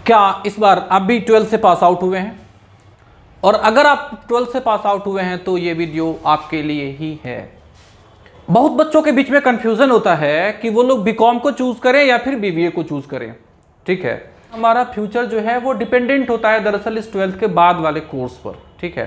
क्या इस बार आप भी 12th से पास आउट हुए हैं? और अगर आप 12th से पास आउट हुए हैं तो ये वीडियो आपके लिए ही है। बहुत बच्चों के बीच में कंफ्यूजन होता है कि वो लोग बीकॉम को चूज करें या फिर बीबीए को चूज करें। ठीक है, हमारा फ्यूचर जो है वो डिपेंडेंट होता है दरअसल इस 12th के बाद वाले कोर्स पर। ठीक है,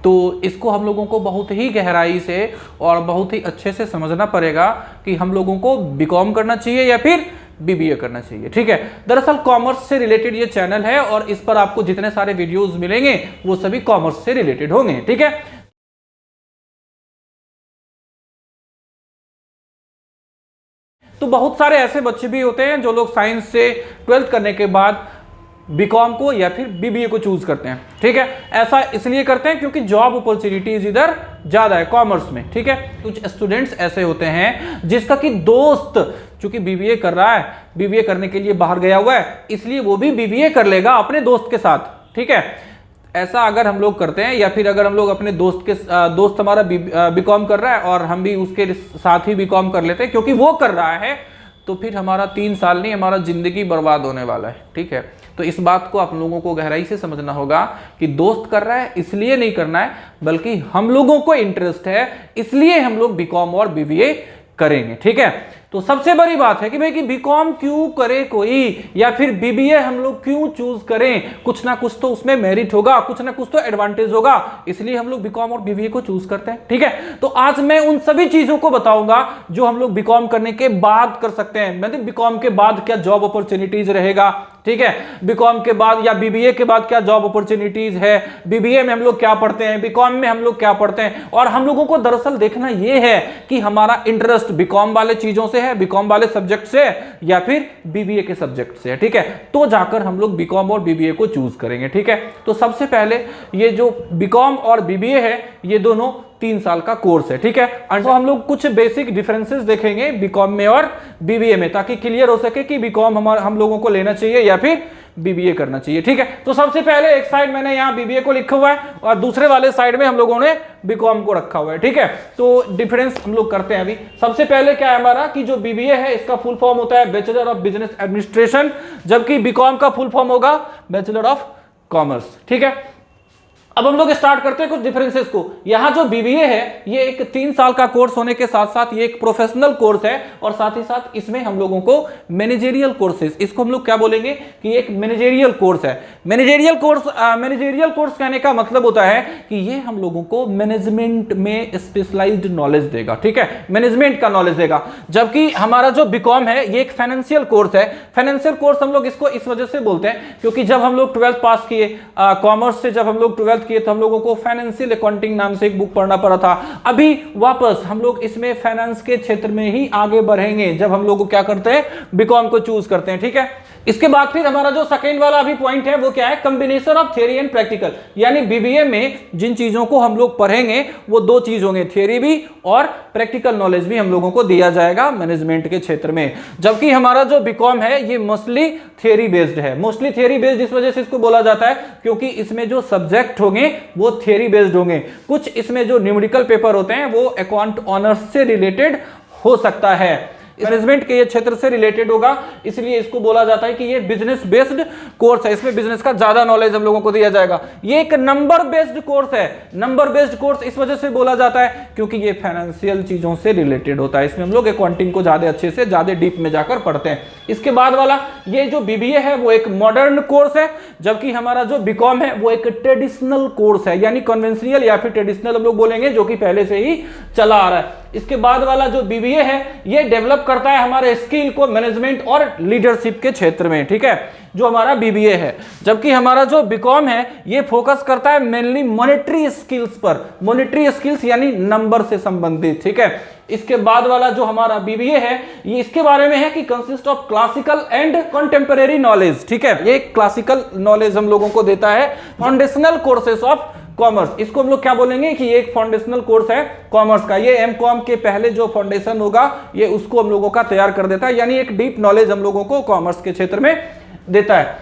तो इसको हम लोगों को बहुत ही गहराई से और बहुत ही अच्छे से समझना पड़ेगा कि हम लोगों को बीकॉम करना चाहिए या फिर बीबीए करना चाहिए। ठीक है, दरअसल कॉमर्स से रिलेटेड ये चैनल है और इस पर आपको जितने सारे वीडियोस मिलेंगे वो सभी कॉमर्स से रिलेटेड होंगे। ठीक है, तो बहुत सारे ऐसे बच्चे भी होते हैं जो लोग साइंस से 12th करने के बाद बीकॉम को या फिर बीबीए को चूज करते हैं। ठीक है, ऐसा इसलिए करते हैं क्योंकि जॉब अपॉर्चुनिटीज इधर ज्यादा है कॉमर्स में। ठीक है, कुछ स्टूडेंट्स ऐसे होते हैं जिसका कि दोस्त चूंकि बीबीए कर रहा है, बीबीए करने के लिए बाहर गया हुआ है, इसलिए वो भी बीबीए कर लेगा अपने दोस्त के साथ। ठीक है, ऐसा अगर हम लोग करते हैं या फिर अगर हम लोग अपने दोस्त हमारा बीकॉम कर रहा है और हम भी उसके साथ ही बीकॉम कर लेते हैं क्योंकि वो कर रहा है, तो फिर हमारा 3 साल नहीं, हमारा जिंदगी बर्बाद होने वाला है। ठीक है, तो इस बात को आप लोगों को गहराई से समझना होगा कि दोस्त कर रहा है इसलिए नहीं करना है, बल्कि हम लोगों को इंटरेस्ट है इसलिए हम लोग बीकॉम और बीबीए करेंगे। ठीक है, तो सबसे बड़ी बात है कि भाई कि बीकॉम क्यों करे कोई या फिर बीबीए हम लोग क्यों चूज करें, कुछ ना कुछ तो उसमें मेरिट होगा, कुछ ना कुछ तो एडवांटेज होगा, इसलिए हम लोग बीकॉम और बीबीए को चूज करते हैं। ठीक है, तो आज मैं उन सभी चीजों को बताऊंगा जो हम लोग बीकॉम करने के बाद कर सकते हैं। मतलब बीकॉम के बाद क्या जॉब अपॉर्चुनिटीज रहेगा, ठीक है, बीकॉम के बाद या बीबीए के बाद क्या जॉब अपॉर्चुनिटीज है, बीबीए में हम लोग क्या पढ़ते हैं, बीकॉम में हम लोग क्या पढ़ते हैं, और हम लोगों को दरअसल देखना यह है कि हमारा इंटरेस्ट बीकॉम वाले चीजों से है, बीकॉम वाले सब्जेक्ट से या फिर बीबीए के सब्जेक्ट से है। ठीक है, तो जाकर हम लोग बीकॉम और बीबीए को चूज करेंगे। ठीक है, तो सबसे पहले ये जो बीकॉम और बीबीए है ये दोनों 3 साल का कोर्स है। ठीक है, तो हम लोग कुछ बेसिक डिफरेंसेस देखेंगे बीकॉम में और बीबीए में ताकि क्लियर हो सके कि बीकॉम हम लोगों को लेना चाहिए या फिर बीबीए करना चाहिए। ठीक है, तो सबसे पहले एक साइड मैंने यहां बीबीए को लिखा हुआ है और दूसरे वाले साइड में हम लोगों ने बीकॉम को रखा हुआ है। ठीक है, तो डिफरेंस हम लोग करते हैं अभी। सबसे पहले क्या है हमारा कि जो बीबीए है इसका फुल फॉर्म होता है बैचलर ऑफ बिजनेस एडमिनिस्ट्रेशन, जबकि बीकॉम का फुल फॉर्म होगा बैचलर ऑफ कॉमर्स। ठीक है, अब हम लोग स्टार्ट करते हैं कुछ डिफरेंसेस को। यहां जो बीबीए है ये एक 3 साल का कोर्स होने के साथ साथ ये एक प्रोफेशनल कोर्स है और साथ ही साथ इसमें हम लोगों को मैनेजेरियल कोर्सेज, इसको हम लोग क्या बोलेंगे कि एक मैनेजेरियल कोर्स है। मैनेजेरियल कोर्स कहने का मतलब होता है कि ये हम लोगों को मैनेजमेंट में स्पेशलाइज्ड नॉलेज देगा। ठीक है, मैनेजमेंट का नॉलेज देगा, जबकि हमारा जो बीकॉम है ये एक फाइनेंशियल कोर्स है। फाइनेंशियल कोर्स हम लोग इसको इस वजह से बोलते हैं क्योंकि जब हम लोग 12th पास किए कॉमर्स से, जब हम लोग 12th किए तो हम लोगों को फाइनेंशियल अकाउंटिंग नाम से एक बुक पढ़ना पड़ा था। अभी वापस हम लोग इसमें फाइनेंस के क्षेत्र में ही आगे बढ़ेंगे जब हम लोग क्या करते हैं बीकॉम को चूज करते हैं। ठीक है, इसके बाद फिर हमारा जो सेकंड वाला अभी पॉइंट है वो क्या है, combination of theory and practical. यानी बीबीए में जिन चीजों को हम लोग पढ़ेंगे वो 2 चीज होंगे, थ्योरी भी और प्रैक्टिकल नॉलेज भी हम लोगों को दिया जाएगा मैनेजमेंट के क्षेत्र में। जबकि हमारा जो बीकॉम है ये मोस्टली थ्योरी बेस्ड है। मोस्टली थ्योरी बेस्ड इस वजह से इसको बोला जाता है क्योंकि इसमें जो सब्जेक्ट होंगे वो थ्योरी बेस्ड होंगे। कुछ इसमें जो न्यूमेरिकल पेपर होते हैं वो अकाउंट ऑनर्स से रिलेटेड हो सकता है, मैनेजमेंट के ये क्षेत्र से रिलेटेड होगा, इसलिए इसको बोला जाता है कि ये बिजनेस बेस्ड कोर्स है। इसमें बिजनेस का ज्यादा नॉलेज हम लोगों को दिया जाएगा। ये एक नंबर बेस्ड कोर्स है। नंबर बेस्ड कोर्स इस वजह से बोला जाता है क्योंकि ये फाइनेंशियल चीजों से रिलेटेड होता है। इसमें हम लोग अकाउंटिंग को ज्यादा अच्छे से ज्यादा डीप में जाकर पढ़ते हैं। इसके बाद वाला ये जो बीबीए है वो एक मॉडर्न कोर्स है, जबकि हमारा जो बीकॉम है वो एक ट्रेडिशनल कोर्स है, यानी कन्वेंशनल या फिर ट्रेडिशनल हम लोग बोलेंगे, जो कि पहले से ही चला आ रहा है। इसके बाद वाला जो बीबीए है ये डेवलप करता है हमारे स्किल को मैनेजमेंट और लीडरशिप के क्षेत्र में। ठीक है, जो हमारा बीबीए है, जबकि हमारा जो बीकॉम है ये फोकस करता है मेनली मॉनेटरी स्किल्स पर। मॉनेटरी स्किल्स यानी नंबर से संबंधित। ठीक है, इसके बाद वाला जो हमारा बीबीए है ये इसके बारे में है कि consist of classical and contemporary knowledge. ठीक है, ये क्लासिकल नॉलेज हम लोगों को देता है। फाउंडेशनल कोर्सेस ऑफ कॉमर्स, इसको हम लोग क्या बोलेंगे कि ये एक फाउंडेशनल कोर्स है कॉमर्स का। ये एमकॉम के पहले जो फाउंडेशन होगा ये उसको हम लोगों का तैयार कर देता है, यानी एक डीप नॉलेज हम लोगों को कॉमर्स के क्षेत्र में देता है।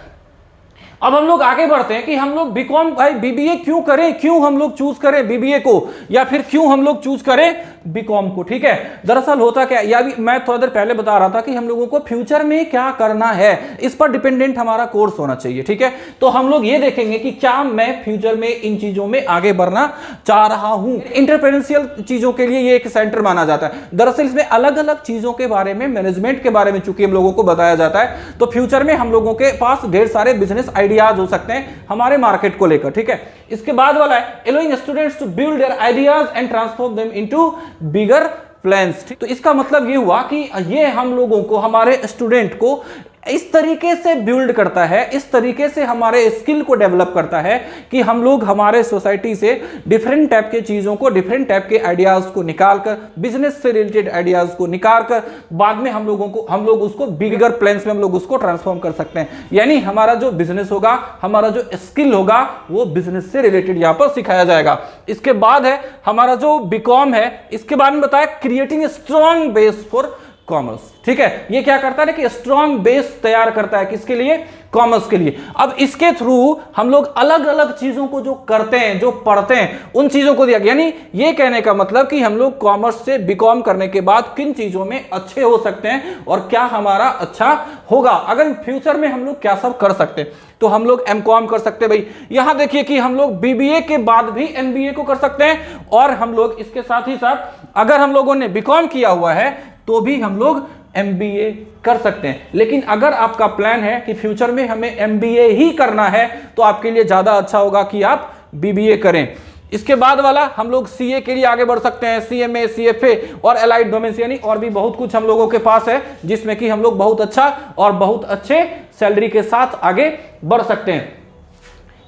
अब हम लोग आगे बढ़ते हैं कि हम लोग बीकॉम भाई बीबीए क्यों करें, क्यों हम लोग चूज करें बीबीए को, या फिर क्यों हम लोग चूज करें बीकॉम को। ठीक है, दरअसल होता क्या, या भी मैं थोड़ा देर पहले बता रहा था कि हम लोगों को फ्यूचर में क्या करना है इस पर डिपेंडेंट हमारा कोर्स होना चाहिए। ठीक है, तो हम लोग ये देखेंगे कि क्या मैं फ्यूचर में इन चीजों में आगे बढ़ना चाह रहा हूं। एंटरप्रेन्योरियल चीजों के लिए ये एक सेंटर माना जाता है। दरअसल इसमें अलग अलग चीजों के बारे में, मैनेजमेंट के बारे में चूंकि हम लोगों को बताया जाता है, तो फ्यूचर में हम लोगों के पास ढेर सारे बिजनेस आइडियाज हो सकते हैं हमारे मार्केट को लेकर। ठीक है, इसके बाद वाला है allowing students to build their ideas and transform them into bigger plans। तो इसका मतलब ये हुआ कि ये हम लोगों को, हमारे स्टूडेंट को इस तरीके से बिल्ड करता है, इस तरीके से हमारे स्किल को डेवलप करता है कि हम लोग हमारे सोसाइटी से डिफरेंट टाइप के चीजों को, डिफरेंट टाइप के आइडियाज को निकालकर, बिजनेस से रिलेटेड आइडियाज को निकालकर बाद में हम लोग उसको बिगर प्लान्स में हम लोग उसको ट्रांसफॉर्म कर सकते हैं। यानी हमारा जो बिजनेस होगा, हमारा जो स्किल होगा, वो बिजनेस से रिलेटेड यहां पर सिखाया जाएगा। इसके बाद है हमारा जो बीकॉम है, इसके बारे में बताया creating a strong base for commerce. ठीक है, ये क्या करता है कि स्ट्रॉन्ग बेस तैयार करता है, किसके लिए? कॉमर्स के लिए। अब इसके थ्रू हम लोग अलग अलग चीजों को जो करते हैं, जो पढ़ते हैं, उन चीजों को दिया। यानी ये कहने का मतलब कि हम लोग कॉमर्स से बीकॉम करने के बाद किन चीजों में अच्छे हो सकते हैं और क्या हमारा अच्छा होगा, अगर फ्यूचर में हम लोग क्या सब कर सकते हैं। तो हम लोग एमकॉम कर सकते हैं भाई। यहां देखिए कि हम लोग बीबीए के बाद भी एमबीए को कर सकते हैं, और हम लोग इसके साथ ही साथ अगर हम लोगों ने बीकॉम किया हुआ है तो भी हम लोग एमबीए कर सकते हैं। लेकिन अगर आपका प्लान है कि फ्यूचर में हमें एमबीए ही करना है तो आपके लिए ज्यादा अच्छा होगा कि आप बीबीए करें। इसके बाद वाला हम लोग सीए के लिए आगे बढ़ सकते हैं, सीएमए, सीएफए और एलाइड डोमेन्स, यानी और भी बहुत कुछ हम लोगों के पास है जिसमें कि हम लोग बहुत अच्छा और बहुत अच्छे सैलरी के साथ आगे बढ़ सकते हैं।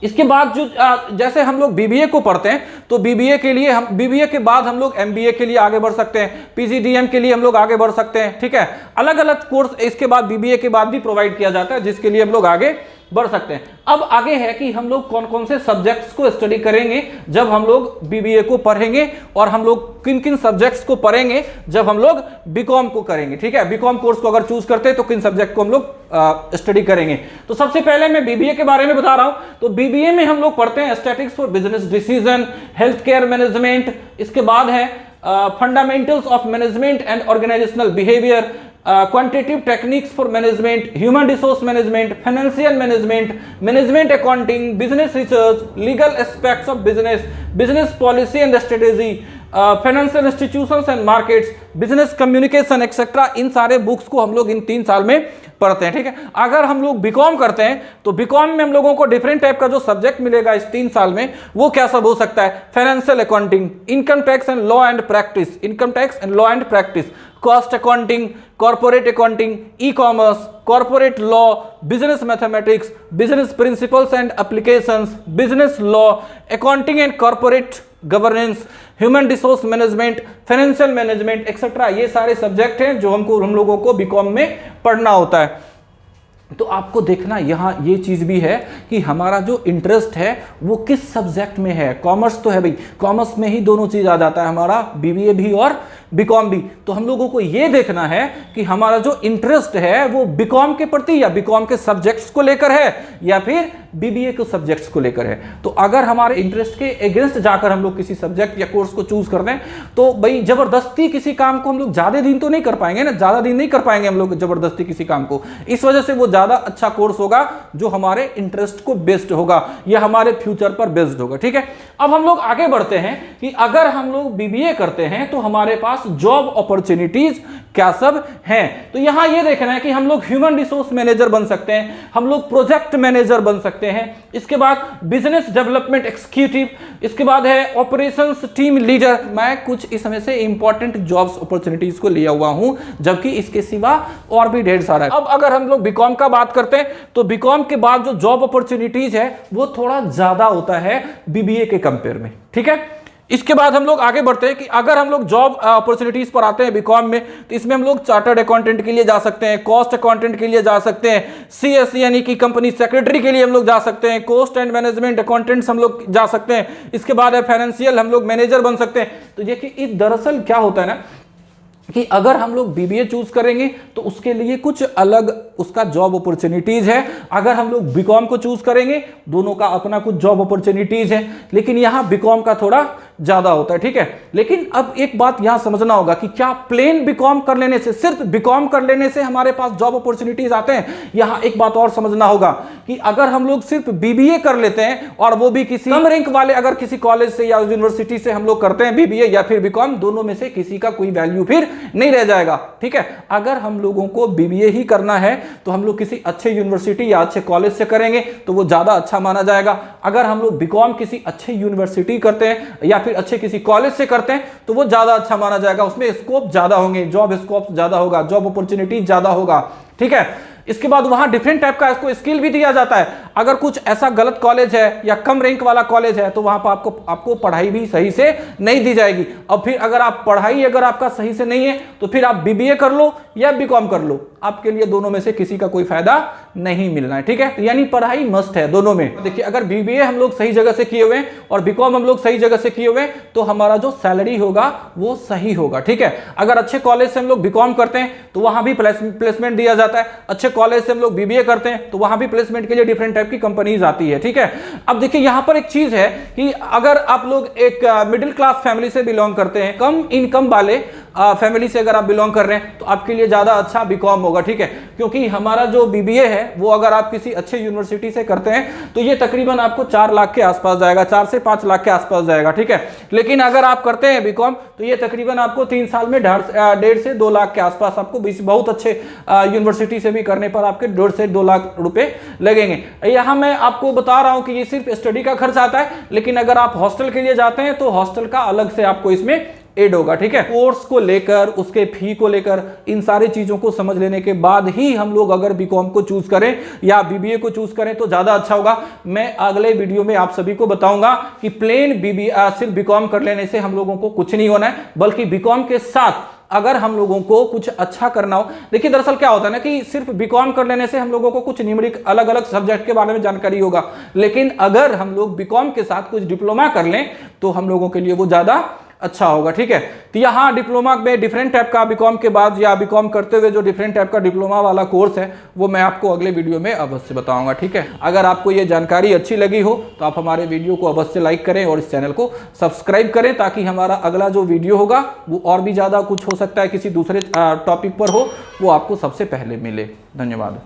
इसके बाद जो जैसे हम लोग बीबीए को पढ़ते हैं तो बीबीए के लिए हम, बीबीए के बाद हम लोग एमबीए के लिए आगे बढ़ सकते हैं, पीजीडीएम के लिए हम लोग आगे बढ़ सकते हैं। ठीक है, अलग अलग कोर्स इसके बाद बीबीए के बाद भी प्रोवाइड किया जाता है जिसके लिए हम लोग आगे बढ़ सकते हैं। अब आगे है कि हम लोग कौन कौन से सब्जेक्ट्स को स्टडी करेंगे जब हम लोग बीबीए को पढ़ेंगे, और हम लोग किन किन सब्जेक्ट्स को पढ़ेंगे जब हम लोग बीकॉम को करेंगे। ठीक है, बीकॉम कोर्स को अगर चूज करते हैं तो किन सब्जेक्ट को हम लोग स्टडी करेंगे। तो सबसे पहले मैं बीबीए के बारे में बता रहा हूं। तो बीबीए में हम लोग पढ़ते हैं statistics for business decision, health care management, इसके बाद है fundamentals of management and organisational behaviour, quantitative techniques for management, human resource management, financial management, management accounting, business research, legal aspects of business, business policy and strategy, financial institutions and markets, business communication etc। इन सारे books को हम लोग इन 3 साल में पढ़ते हैं। ठीक है, अगर हम लोग बीकॉम करते हैं तो बीकॉम में हम लोगों को डिफरेंट टाइप का जो सब्जेक्ट मिलेगा इस 3 साल में, वो क्या सब हो सकता है? Financial accounting, income tax and law and practice, income tax and law and practice, cost accounting, corporate accounting, e commerce, corporate law, business mathematics, business principles and applications, business law, accounting and corporate governance, human resource management, financial management etcetera. ये सारे subject हैं जो हम लोगों को BCom में पढ़ना होता है। तो आपको देखना यहाँ ये चीज भी है कि हमारा जो इंटरेस्ट है वो किस सब्जेक्ट में है। कॉमर्स तो है भाई, कॉमर्स में ही दोनों चीज आ जाता है, हमारा बीबीए भी और बीकॉम भी। तो हम लोगों को ये देखना है कि हमारा जो इंटरेस्ट है वो बीकॉम के प्रति या बीकॉम के सब्जेक्ट्स को लेकर है या फिर बीबीए के सब्जेक्ट्स को लेकर है। तो अगर हमारे इंटरेस्ट के अगेंस्ट जाकर हम लोग किसी सब्जेक्ट या कोर्स को चूज कर दें तो भाई जबरदस्ती किसी काम को हम लोग ज्यादा दिन तो नहीं कर पाएंगे ना, ज्यादा दिन नहीं कर पाएंगे हम लोग जबरदस्ती किसी काम को। इस वजह से वो ज्यादा अच्छा कोर्स होगा जो हमारे इंटरेस्ट को बेस्ड होगा या हमारे फ्यूचर पर बेस्ड होगा। ठीक है, अब हम लोग आगे बढ़ते हैं कि अगर हम लोग बीबीए करते हैं तो हमारे पास जॉब अपॉर्चुनिटीज क्या सब हैं। तो यहां ये देखना है कि हम लोग ह्यूमन रिसोर्स मैनेजर बन सकते हैं, हम लोग प्रोजेक्ट मैनेजर बन सकते हैं, इसके बाद बिजनेस डेवलपमेंट एग्जीक्यूटिव, इसके बाद है ऑपरेशंस टीम लीडर। मैं कुछ इस समय से इंपॉर्टेंट जॉब्स अपॉर्चुनिटीज को लिया हुआ हूं, जबकि इसके सिवा और भी ढेर सारा है। अब अगर हम लोग बीकॉम का बात करते हैं तो बीकॉम के बाद जो जॉब अपॉर्चुनिटीज है वो थोड़ा ज्यादा होता है बीबीए के कंपेयर में। ठीक है, इसके बाद हम लोग आगे बढ़ते हैं कि अगर हम लोग जॉब अपॉर्चुनिटीज पर आते हैं बीकॉम में तो इसमें हम लोग चार्टर्ड अकाउंटेंट के लिए जा सकते हैं, कॉस्ट अकाउंटेंट के लिए जा सकते हैं, सीएससी यानी कि कंपनी सेक्रेटरी के लिए हम लोग जा सकते हैं, कॉस्ट एंड मैनेजमेंट अकाउंटेंट्स हम लोग जा सकते हैं, इसके बाद है फाइनेंशियल हम लोग मैनेजर बन सकते हैं। तो देखिए दरअसल क्या होता है ना कि अगर हम लोग बीबीए चूज करेंगे तो उसके लिए कुछ अलग उसका जॉब अपॉर्चुनिटीज है, अगर हम लोग बीकॉम को चूज करेंगे दोनों का अपना कुछ जॉब अपॉर्चुनिटीज है। लेकिन यहां बीकॉम का थोड़ा ज्यादा होता है, ठीक है। लेकिन अब एक बात यहां समझना होगा कि क्या प्लेन बीकॉम कर लेने से, सिर्फ बीकॉम कर लेने से हमारे पास जॉब अपॉर्चुनिटीज आते हैं? यहां एक बात और समझना होगा कि अगर हम लोग सिर्फ बीबीए कर लेते हैं और वो भी किसी कम रैंक वाले अगर किसी कॉलेज से या यूनिवर्सिटी से हम लोग करते हैं बीबीए या फिर बीकॉम, दोनों में से किसी का कोई वैल्यू फिर नहीं रह जाएगा, ठीक है। अगर हम लोगों को बीबीए ही करना है तो हम लोग किसी अच्छे यूनिवर्सिटी या अच्छे कॉलेज से करेंगे तो वो ज्यादा अच्छा माना जाएगा। अगर हम लोग बीकॉम किसी अच्छे यूनिवर्सिटी करते हैं या फिर अच्छे किसी कॉलेज से करते हैं तो वो ज्यादा अच्छा माना जाएगा, उसमें स्कोप ज्यादा होंगे, जॉब स्कोप ज्यादा होगा, जॉब अपॉर्चुनिटी ज्यादा होगा, ठीक है। इसके बाद वहां डिफरेंट टाइप का इसको स्किल भी दिया जाता है। अगर कुछ ऐसा गलत कॉलेज है या कम रैंक वाला कॉलेज है तो वहां पर आपको पढ़ाई भी सही से नहीं दी जाएगी। अब फिर अगर आप पढ़ाई अगर आपका सही से नहीं है तो फिर आप बीबीए कर लो या बीकॉम कर लो, आपके लिए दोनों में से किसी का कोई फायदा नहीं मिलना है, ठीक है। यानी पढ़ाई मस्ट है दोनों में। देखिए अगर बीबीए हम लोग सही जगह से किए हुए हैं और बीकॉम हम लोग सही जगह से किए हुए हैं तो हमारा जो सैलरी होगा वो सही होगा, ठीक है। अगर अच्छे कॉलेज से हम लोग बीकॉम करते हैं तो वहां भी प्लेसमेंट दिया जाता है, अच्छे कॉलेज से हम लोग बीबीए करते हैं तो वहां भी प्लेसमेंट के लिए डिफरेंट टाइप की कंपनीज आती है, ठीक है। अब देखिए यहां पर एक चीज है कि अगर आप लोग एक मिडिल क्लास फैमिली से बिलोंग करते हैं, कम इनकम वाले फैमिली से अगर आप बिलोंग कर रहे हैं तो आपके लिए ज्यादा अच्छा बीकॉम होगा, ठीक है। क्योंकि हमारा जो बीबीए है वो अगर आप किसी अच्छे यूनिवर्सिटी से करते हैं तो ये तकरीबन आपको 4 लाख के आसपास जाएगा, 4 से 5 लाख के आसपास जाएगा, ठीक है। लेकिन अगर आप करते हैं बीकॉम तो ये तकरीबन आपको 3 साल में 1.5 से 2 लाख के आसपास आपको बहुत अच्छे यूनिवर्सिटी से भी करने पर आपके 1.5 से 2 लाख रुपए लगेंगे। यहां मैं आपको बता रहा हूं कि ये सिर्फ स्टडी का खर्च आता है, लेकिन अगर आप हॉस्टल के लिए जाते हैं तो हॉस्टल का अलग से आपको इसमें एड होगा, ठीक है। कोर्स को लेकर, उसके फी को लेकर, इन सारी चीजों को समझ लेने के बाद ही हम लोग अगर बीकॉम को चूज करें या बीबीए को चूज करें तो ज्यादा अच्छा होगा। मैं अगले वीडियो में आप सभी को बताऊंगा कि प्लेन बीबीए सिर्फ बीकॉम कर लेने से हम लोगों को कुछ नहीं होना है, बल्कि बीकॉम के साथ अगर हम लोगों को कुछ अच्छा करना हो। देखिए दरअसल क्या होता है ना कि सिर्फ बीकॉम कर लेने से हम लोगों को कुछ न्यूमेरिक अलग अलग सब्जेक्ट के बारे में जानकारी होगा, लेकिन अगर हम लोग बीकॉम के साथ कुछ डिप्लोमा कर लें तो हम लोगों के लिए वो ज्यादा अच्छा होगा, ठीक है। तो यहाँ डिप्लोमा में डिफरेंट टाइप का बीकॉम के बाद या बीकॉम करते हुए जो डिफरेंट टाइप का डिप्लोमा वाला कोर्स है वो मैं आपको अगले वीडियो में अवश्य बताऊंगा, ठीक है। अगर आपको ये जानकारी अच्छी लगी हो तो आप हमारे वीडियो को अवश्य लाइक करें और इस चैनल को सब्सक्राइब करें ताकि हमारा अगला जो वीडियो होगा वो और भी ज़्यादा कुछ हो सकता है किसी दूसरे टॉपिक पर हो, वो आपको सबसे पहले मिले। धन्यवाद।